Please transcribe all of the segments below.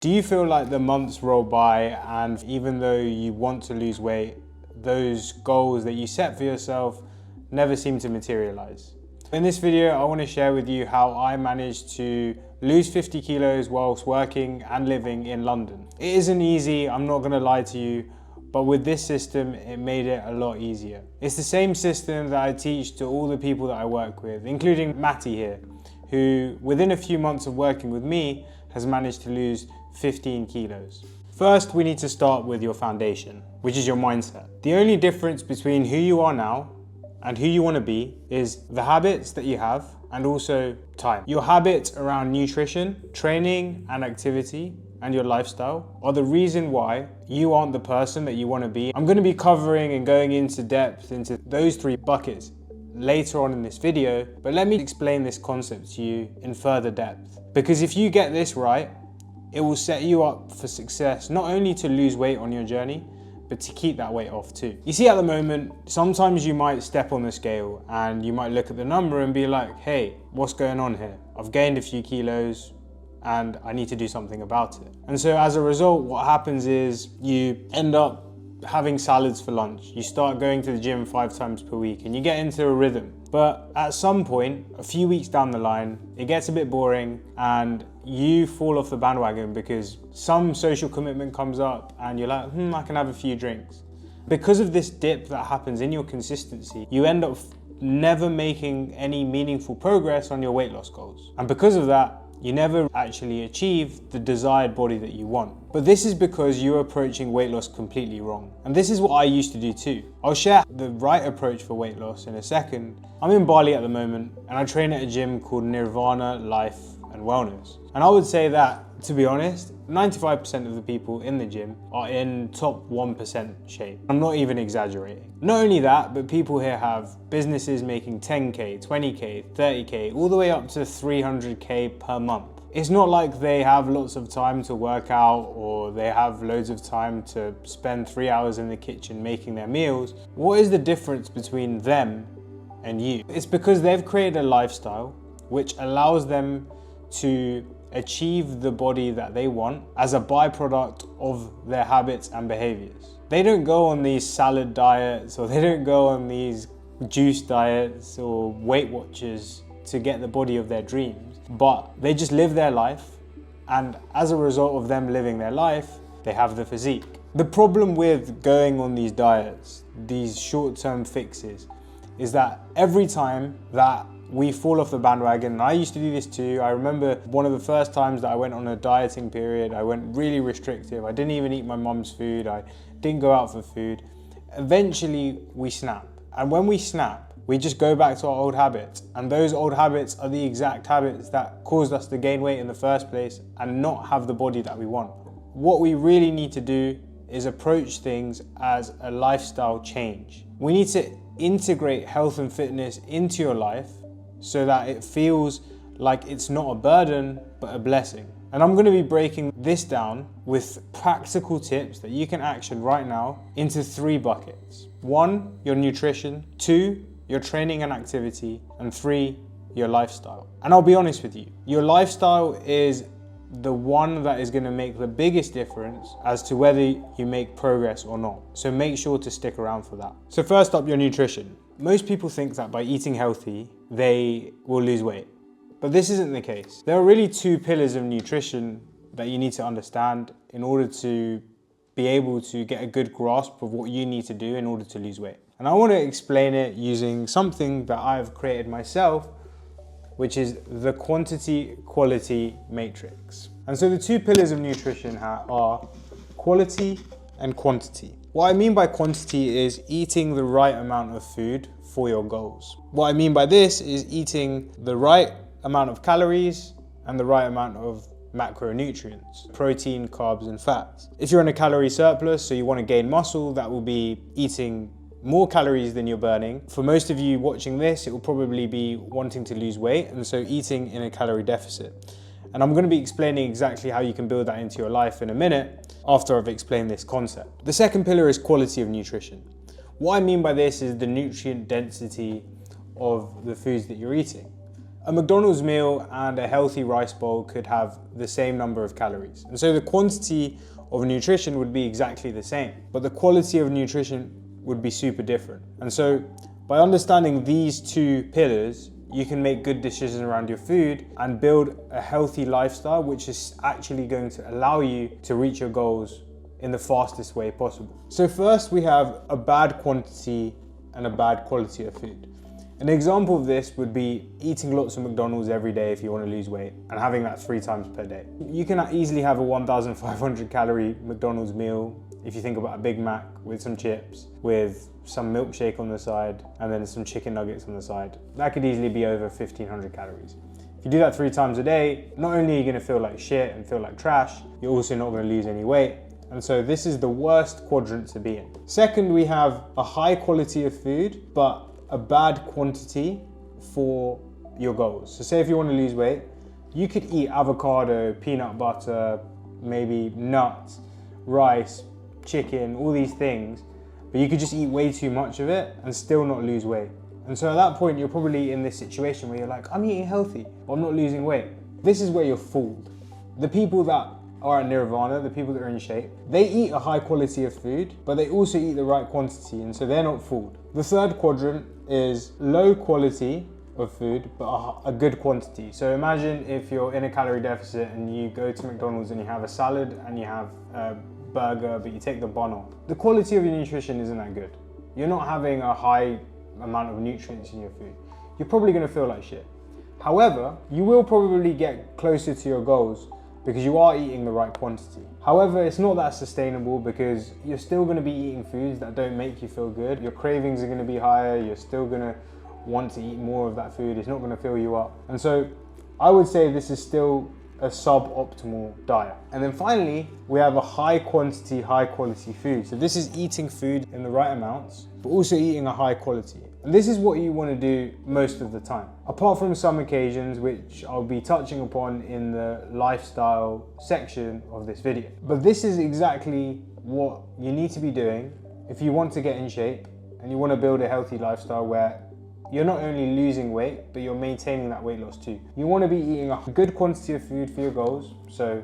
Do you feel like the months roll by and even though you want to lose weight, those goals that you set for yourself never seem to materialize? In this video, I want to share with you how I managed to lose 50 kilos whilst working and living in London. It isn't easy, I'm not going to lie to you, but with this system, it made it a lot easier. It's the same system that I teach to all the people that I work with, including Matty here, who within a few months of working with me has managed to lose 15 kilos. First, we need to start with your foundation, which is your mindset. The only difference between who you are now and who you want to be is the habits that you have and also time. Your habits around nutrition, training and activity and your lifestyle are the reason why you aren't the person that you want to be. I'm going to be covering and going into depth into those three buckets later on in this video, but let me explain this concept to you in further depth. Because if you get this right, it will set you up for success, not only to lose weight on your journey, but to keep that weight off too. You see, at the moment, sometimes you might step on the scale and you might look at the number and be like, hey, what's going on here? I've gained a few kilos and I need to do something about it. And so as a result, what happens is you end up having salads for lunch. You start going to the gym 5 times per week and you get into a rhythm. But at some point, a few weeks down the line, it gets a bit boring and you fall off the bandwagon because some social commitment comes up and you're like, I can have a few drinks. Because of this dip that happens in your consistency, you end up never making any meaningful progress on your weight loss goals. And because of that, you never actually achieve the desired body that you want. But this is because you're approaching weight loss completely wrong. And this is what I used to do too. I'll share the right approach for weight loss in a second. I'm in Bali at the moment and I train at a gym called Nirvana Life and Wellness. And I would say that, to be honest, 95% of the people in the gym are in top 1% shape. I'm not even exaggerating. Not only that, but people here have businesses making 10K, 20K, 30K, all the way up to 300K per month. It's not like they have lots of time to work out or they have loads of time to spend 3 hours in the kitchen making their meals. What is the difference between them and you? It's because they've created a lifestyle which allows them to achieve the body that they want as a byproduct of their habits and behaviors. They don't go on these salad diets or they don't go on these juice diets or Weight Watchers to get the body of their dreams, but they just live their life, and as a result of them living their life, they have the physique. The problem with going on these diets, these short-term fixes, is that every time that we fall off the bandwagon, and I used to do this too. I remember one of the first times that I went on a dieting period, I went really restrictive. I didn't even eat my mum's food. I didn't go out for food. Eventually we snap. And when we snap, we just go back to our old habits. And those old habits are the exact habits that caused us to gain weight in the first place and not have the body that we want. What we really need to do is approach things as a lifestyle change. We need to integrate health and fitness into your life so that it feels like it's not a burden, but a blessing. And I'm gonna be breaking this down with practical tips that you can action right now into 3 buckets. 1, your nutrition. 2, your training and activity. And 3, your lifestyle. And I'll be honest with you, your lifestyle is the one that is gonna make the biggest difference as to whether you make progress or not. So make sure to stick around for that. So first up, your nutrition. Most people think that by eating healthy, they will lose weight. But this isn't the case. There are really 2 pillars of nutrition that you need to understand in order to be able to get a good grasp of what you need to do in order to lose weight. And I want to explain it using something that I've created myself, which is the quantity-quality matrix. And so the 2 pillars of nutrition are quality and quantity. What I mean by quantity is eating the right amount of food for your goals. What I mean by this is eating the right amount of calories and the right amount of macronutrients, protein, carbs, and fats. If you're in a calorie surplus, so you want to gain muscle, that will be eating more calories than you're burning. For most of you watching this, it will probably be wanting to lose weight, and so eating in a calorie deficit. And I'm going to be explaining exactly how you can build that into your life in a minute after I've explained this concept. The second pillar is quality of nutrition. What I mean by this is the nutrient density of the foods that you're eating. A McDonald's meal and a healthy rice bowl could have the same number of calories. And so the quantity of nutrition would be exactly the same, but the quality of nutrition would be super different. And so by understanding these two pillars, you can make good decisions around your food and build a healthy lifestyle, which is actually going to allow you to reach your goals in the fastest way possible. So first, we have a bad quantity and a bad quality of food. An example of this would be eating lots of McDonald's every day if you want to lose weight and having that 3 times per day. You can easily have a 1,500 calorie McDonald's meal if you think about a Big Mac with some chips, with some milkshake on the side, and then some chicken nuggets on the side. That could easily be over 1,500 calories. If you do that 3 times a day, not only are you going to feel like shit and feel like trash, you're also not going to lose any weight. And so this is the worst quadrant to be in. Second, we have a high quality of food, but a bad quantity for your goals. So say if you want to lose weight, you could eat avocado, peanut butter, maybe nuts, rice, chicken, all these things, but you could just eat way too much of it and still not lose weight. And so at that point, you're probably in this situation where you're like, I'm eating healthy, but I'm not losing weight. This is where you're fooled. The people that are at nirvana, the people that are in shape, they eat a high quality of food, but they also eat the right quantity, and so they're not fooled. The third quadrant is low quality of food, but a good quantity. So imagine if you're in a calorie deficit and you go to McDonald's and you have a salad and you have a burger, but you take the bun off. The quality of your nutrition isn't that good. You're not having a high amount of nutrients in your food. You're probably gonna feel like shit. However, you will probably get closer to your goals because you are eating the right quantity. However, it's not that sustainable because you're still gonna be eating foods that don't make you feel good. Your cravings are gonna be higher. You're still gonna want to eat more of that food. It's not gonna fill you up. And so I would say this is still a suboptimal diet. And then finally, we have a high quantity, high quality food. So this is eating food in the right amounts, but also eating a high quality. And this is what you want to do most of the time, apart from some occasions, which I'll be touching upon in the lifestyle section of this video. But this is exactly what you need to be doing if you want to get in shape and you want to build a healthy lifestyle where you're not only losing weight, but you're maintaining that weight loss too. You want to be eating a good quantity of food for your goals. So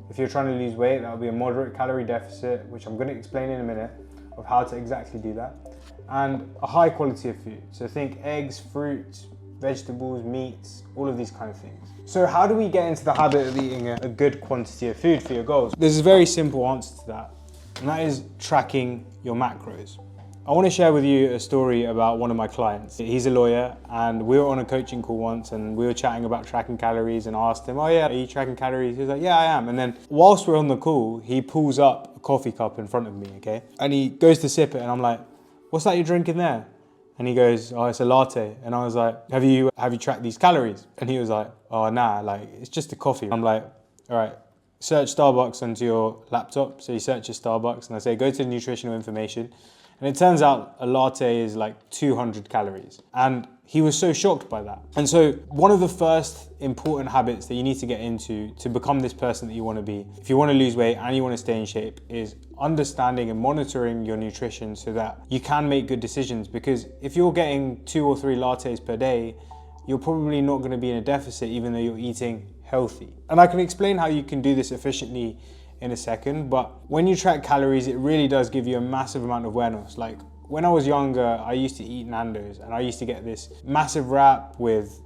if you're trying to lose weight, that'll be a moderate calorie deficit, which I'm going to explain in a minute of how to exactly do that. And a high quality of food. So think eggs, fruits, vegetables, meats, all of these kind of things. So how do we get into the habit of eating a good quantity of food for your goals? There's a very simple answer to that, and that is tracking your macros. I want to share with you a story about one of my clients. He's a lawyer, and we were on a coaching call once and we were chatting about tracking calories, and I asked him, oh yeah, are you tracking calories? He was like, yeah, I am. And then whilst we're on the call, he pulls up a coffee cup in front of me, okay? And he goes to sip it and I'm like, what's that you're drinking there? And he goes, oh, it's a latte. And I was like, have you tracked these calories? And he was like, oh, nah, like it's just a coffee. I'm like, all right, search Starbucks onto your laptop. So he searches Starbucks and I say, go to nutritional information. And it turns out a latte is like 200 calories. And he was so shocked by that. And so one of the first important habits that you need to get into to become this person that you want to be, if you want to lose weight and you want to stay in shape, is understanding and monitoring your nutrition so that you can make good decisions. Because if you're getting 2 or 3 lattes per day, you're probably not going to be in a deficit even though you're eating healthy. And I can explain how you can do this efficiently in a second, but when you track calories, it really does give you a massive amount of awareness. Like when I was younger, I used to eat Nando's and I used to get this massive wrap with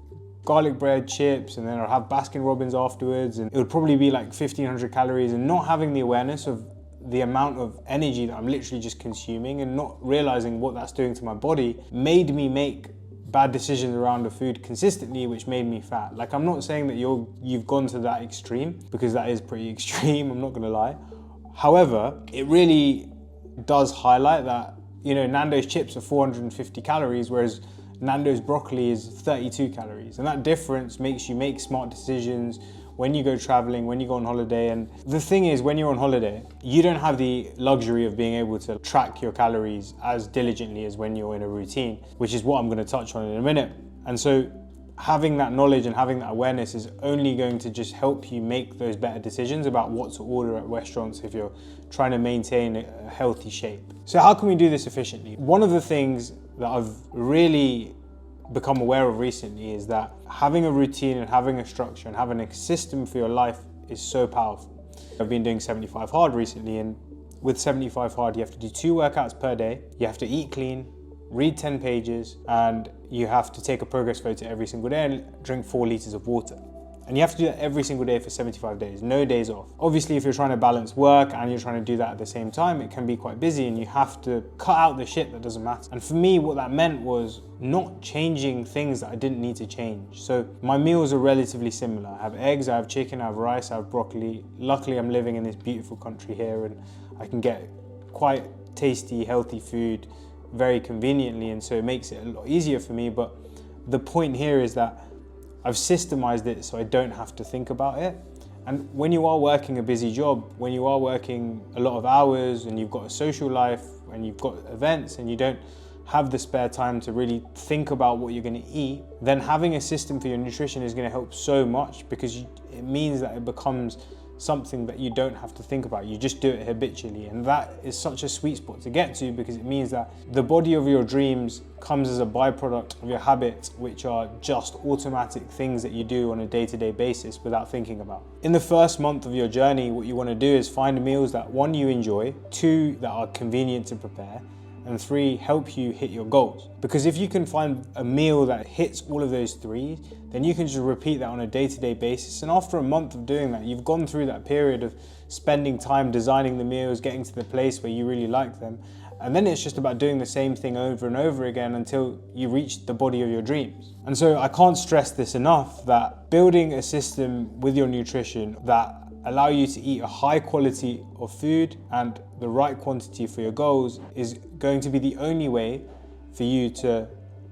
garlic bread, chips, and then I'd have Baskin Robbins afterwards, and it would probably be like 1,500 calories, and not having the awareness of the amount of energy that I'm literally just consuming and not realizing what that's doing to my body made me make bad decisions around the food consistently, which made me fat. Like, I'm not saying that you've gone to that extreme, because that is pretty extreme, I'm not gonna lie. However, it really does highlight that, you know, Nando's chips are 450 calories, whereas Nando's broccoli is 32 calories. And that difference makes you make smart decisions when you go traveling, when you go on holiday. And the thing is, when you're on holiday, you don't have the luxury of being able to track your calories as diligently as when you're in a routine, which is what I'm going to touch on in a minute. And so having that knowledge and having that awareness is only going to just help you make those better decisions about what to order at restaurants if you're trying to maintain a healthy shape. So how can we do this efficiently? One of the things that I've really become aware of recently is that having a routine and having a structure and having a system for your life is so powerful. I've been doing 75 hard recently, and with 75 hard, you have to do 2 workouts per day. You have to eat clean, read 10 pages, and you have to take a progress photo every single day and drink 4 liters of water. And you have to do that every single day for 75 days, no days off. Obviously, if you're trying to balance work and you're trying to do that at the same time, it can be quite busy and you have to cut out the shit that doesn't matter. And for me, what that meant was not changing things that I didn't need to change. So my meals are relatively similar. I have eggs, I have chicken, I have rice, I have broccoli. Luckily, I'm living in this beautiful country here and I can get quite tasty, healthy food very conveniently, and so it makes it a lot easier for me. But the point here is that I've systemized it so I don't have to think about it. And when you are working a busy job, when you are working a lot of hours and you've got a social life and you've got events and you don't have the spare time to really think about what you're going to eat, then having a system for your nutrition is going to help so much, because it means that it becomes something that you don't have to think about. You just do it habitually, and that is such a sweet spot to get to, because it means that the body of your dreams comes as a byproduct of your habits, which are just automatic things that you do on a day-to-day basis without thinking about. In the first month of your journey, what you want to do is find meals that 1, you enjoy, 2, that are convenient to prepare, and 3, help you hit your goals. Because if you can find a meal that hits all of those 3, then you can just repeat that on a day-to-day basis. And after a month of doing that, you've gone through that period of spending time designing the meals, getting to the place where you really like them. And then it's just about doing the same thing over and over again until you reach the body of your dreams. And so I can't stress this enough, that building a system with your nutrition that allow you to eat a high quality of food and the right quantity for your goals is going to be the only way for you to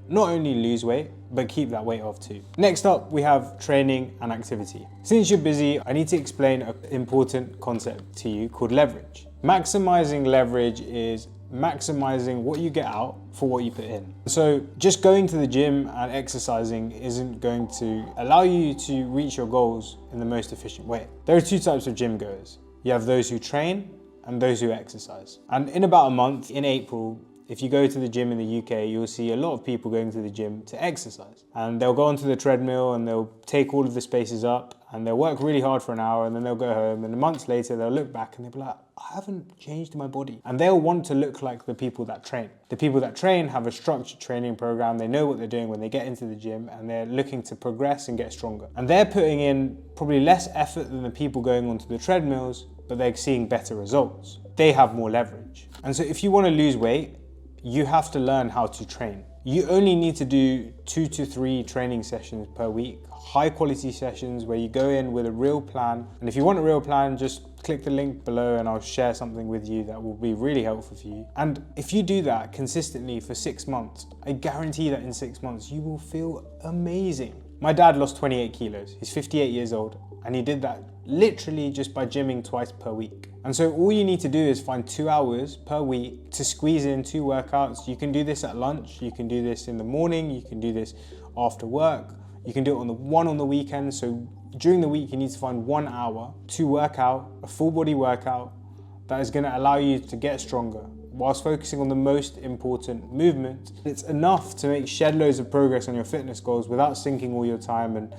not only lose weight, but keep that weight off too. Next up, we have training and activity. Since you're busy, I need to explain an important concept to you called leverage. Maximizing leverage is maximizing what you get out for what you put in. So just going to the gym and exercising isn't going to allow you to reach your goals in the most efficient way. There are 2 types of gym goers. You have those who train and those who exercise. And in about a month, in April, if you go to the gym in the UK, you'll see a lot of people going to the gym to exercise. And they'll go onto the treadmill and they'll take all of the spaces up and they'll work really hard for an hour, and then they'll go home, and months later they'll look back and they'll be like, I haven't changed my body. And they'll want to look like the people that train. The people that train have a structured training program. They know what they're doing when they get into the gym, and they're looking to progress and get stronger. And they're putting in probably less effort than the people going onto the treadmills, but they're seeing better results. They have more leverage. And so if you want to lose weight, you have to learn how to train. You only need to do 2 to 3 training sessions per week, high quality sessions where you go in with a real plan. And if you want a real plan, just click the link below and I'll share something with you that will be really helpful for you. And if you do that consistently for 6 months, I guarantee that in 6 months, you will feel amazing. My dad lost 28 kilos. He's 58 years old, and he did that literally just by gymming twice per week. And so all you need to do is find 2 hours per week to squeeze in 2 workouts. You can do this at lunch, you can do this in the morning, you can do this after work, you can do it on the weekend. So during the week, you need to find 1 hour to work out, a full body workout that is gonna allow you to get stronger whilst focusing on the most important movement. It's enough to make shed loads of progress on your fitness goals without sinking all your time and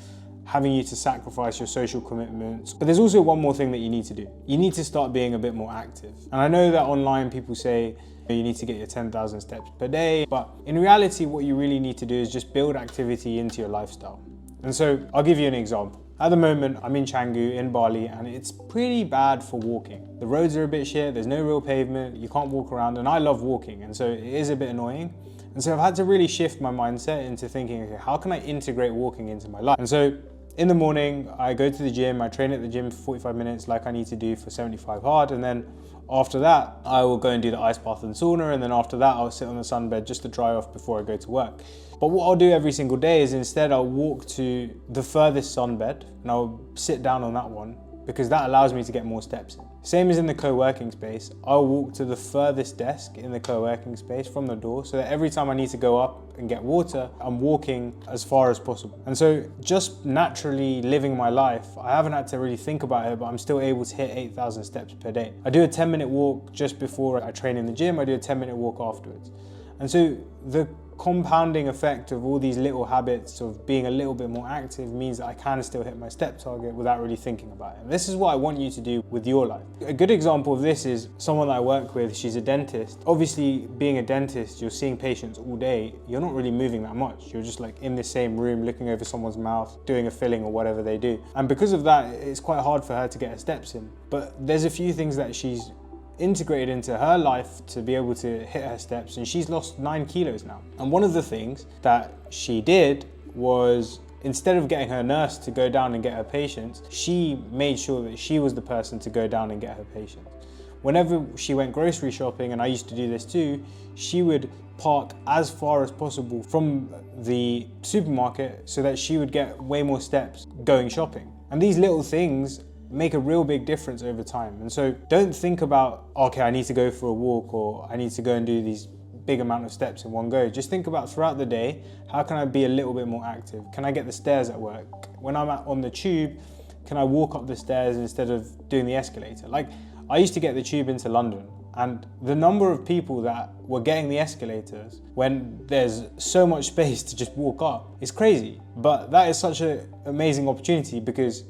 having you to sacrifice your social commitments. But there's also one more thing that you need to do. You need to start being a bit more active. And I know that online people say you need to get your 10,000 steps per day, but in reality, what you really need to do is just build activity into your lifestyle. And so I'll give you an example. At the moment, I'm in Canggu in Bali, and it's pretty bad for walking. The roads are a bit shit, there's no real pavement, you can't walk around, and I love walking, and so it is a bit annoying. And so I've had to really shift my mindset into thinking, okay, how can I integrate walking into my life? And so in the morning, I go to the gym, I train at the gym for 45 minutes like I need to do for 75 hard, and then after that, I will go and do the ice bath and sauna, and then after that, I'll sit on the sunbed just to dry off before I go to work. But what I'll do every single day is instead I'll walk to the furthest sunbed and I'll sit down on that one, because that allows me to get more steps in. Same as in the co-working space, I'll walk to the furthest desk in the co-working space from the door, so that every time I need to go up and get water, I'm walking as far as possible. And so just naturally living my life, I haven't had to really think about it, but I'm still able to hit 8,000 steps per day. I do a 10-minute walk just before I train in the gym, I do a 10-minute walk afterwards. And so the compounding effect of all these little habits of being a little bit more active means that I can still hit my step target without really thinking about it. And this is what I want you to do with your life. A good example of this is someone that I work with. She's a dentist. Obviously, being a dentist, you're seeing patients all day. You're not really moving that much. You're just like in the same room, looking over someone's mouth, doing a filling or whatever they do. And because of that, it's quite hard for her to get her steps in. But there's a few things that she's integrated into her life to be able to hit her steps, and she's lost 9 kilos now. And one of the things that she did was, instead of getting her nurse to go down and get her patients, she made sure that she was the person to go down and get her patients. Whenever she went grocery shopping, and I used to do this too, she would park as far as possible from the supermarket so that she would get way more steps going shopping. And these little things make a real big difference over time. And so don't think about, okay, I need to go for a walk, or I need to go and do these big amount of steps in one go. Just think about throughout the day, how can I be a little bit more active? Can I get the stairs at work? When I'm on the tube, can I walk up the stairs instead of doing the escalator? Like, I used to get the tube into London, and the number of people that were getting the escalators when there's so much space to just walk up is crazy. But that is such an amazing opportunity, because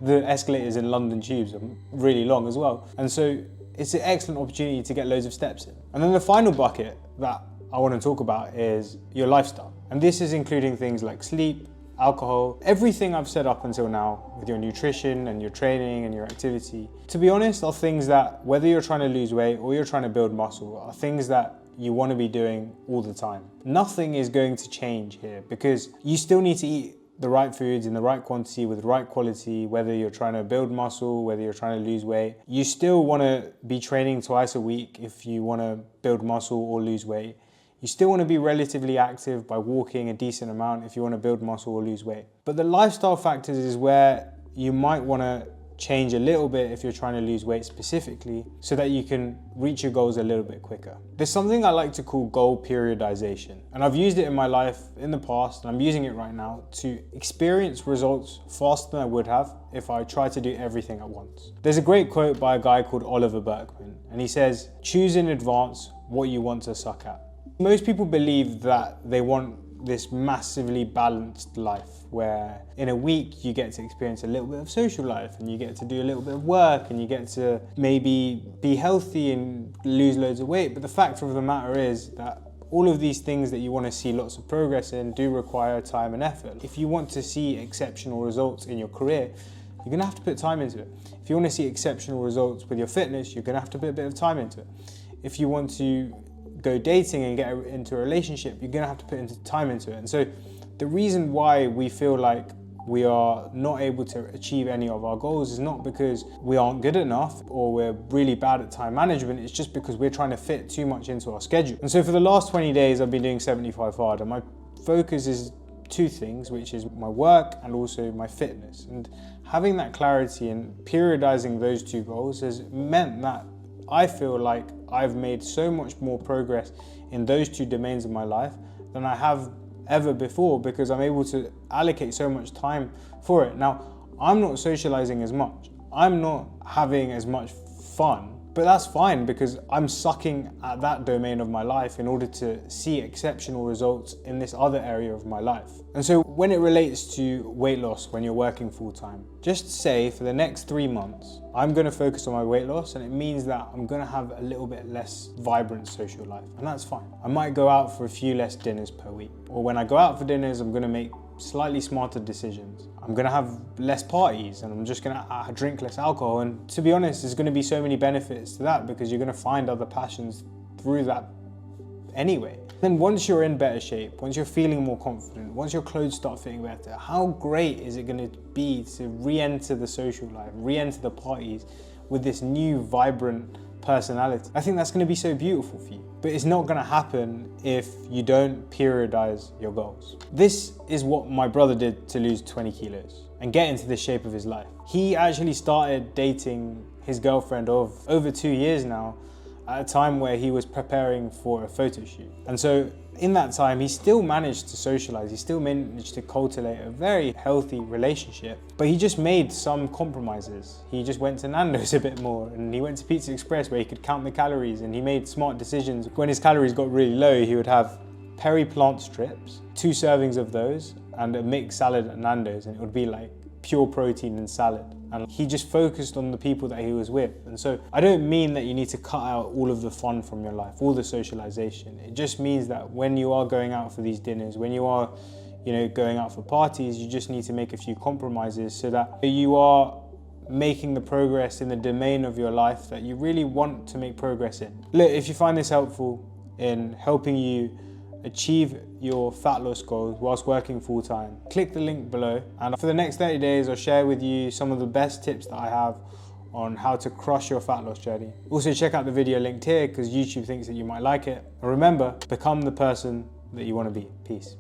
the escalators in London tubes are really long as well. And so it's an excellent opportunity to get loads of steps in. And then the final bucket that I want to talk about is your lifestyle. And this is including things like sleep, alcohol, everything I've said up until now with your nutrition and your training and your activity. To be honest, are things that, whether you're trying to lose weight or you're trying to build muscle, are things that you want to be doing all the time. Nothing is going to change here, because you still need to eat the right foods in the right quantity with the right quality. Whether you're trying to build muscle, whether you're trying to lose weight, you still want to be training twice a week if you want to build muscle or lose weight. You still want to be relatively active by walking a decent amount if you want to build muscle or lose weight. But the lifestyle factors is where you might want to change a little bit if you're trying to lose weight specifically, so that you can reach your goals a little bit quicker. There's something I like to call goal periodization, and I've used it in my life in the past, and I'm using it right now to experience results faster than I would have if I tried to do everything at once. There's a great quote by a guy called Oliver Burkeman, and he says, "Choose in advance what you want to suck at." Most people believe that they want this massively balanced life where in a week you get to experience a little bit of social life, and you get to do a little bit of work, and you get to maybe be healthy and lose loads of weight. But the fact of the matter is that all of these things that you want to see lots of progress in do require time and effort. If you want to see exceptional results in your career, you're going to have to put time into it. If you want to see exceptional results with your fitness, you're going to have to put a bit of time into it. If you want to go dating and get into a relationship, you're going to have to put time into it. And so the reason why we feel like we are not able to achieve any of our goals is not because we aren't good enough or we're really bad at time management. It's just because we're trying to fit too much into our schedule. And so for the last 20 days, I've been doing 75 hard, and my focus is two things, which is my work and also my fitness. And having that clarity and periodizing those two goals has meant that I feel like I've made so much more progress in those two domains of my life than I have ever before, because I'm able to allocate so much time for it. Now, I'm not socializing as much. I'm not having as much fun, but that's fine, because I'm sucking at that domain of my life in order to see exceptional results in this other area of my life. And so when it relates to weight loss, when you're working full time, just say for the next 3 months, I'm going to focus on my weight loss, and it means that I'm going to have a little bit less vibrant social life, and that's fine. I might go out for a few less dinners per week, or when I go out for dinners, I'm going to make slightly smarter decisions. I'm going to have less parties, and I'm just going to drink less alcohol. And to be honest, there's going to be so many benefits to that, because you're going to find other passions through that anyway. Then once you're in better shape, once you're feeling more confident, once your clothes start fitting better, how great is it going to be to re-enter the social life, re-enter the parties with this new vibrant personality? I think that's going to be so beautiful for you. But it's not going to happen if you don't periodize your goals. This is what my brother did to lose 20 kilos and get into the shape of his life. He actually started dating his girlfriend of over 2 years now at a time where he was preparing for a photo shoot. And so in that time, he still managed to socialize. He still managed to cultivate a very healthy relationship, but he just made some compromises. He just went to Nando's a bit more, and he went to Pizza Express where he could count the calories, and he made smart decisions. When his calories got really low, he would have Peri plant strips, 2 servings of those, and a mixed salad at Nando's, and it would be like pure protein and salad. And he just focused on the people that he was with. And so I don't mean that you need to cut out all of the fun from your life, all the socialization. It just means that when you are going out for these dinners, when you are, going out for parties, you just need to make a few compromises so that you are making the progress in the domain of your life that you really want to make progress in. Look, if you find this helpful in helping you achieve your fat loss goals whilst working full-time, click the link below, and for the next 30 days I'll share with you some of the best tips that I have on how to crush your fat loss journey. Also check out the video linked here because YouTube thinks that you might like it. And remember, become the person that you want to be. Peace.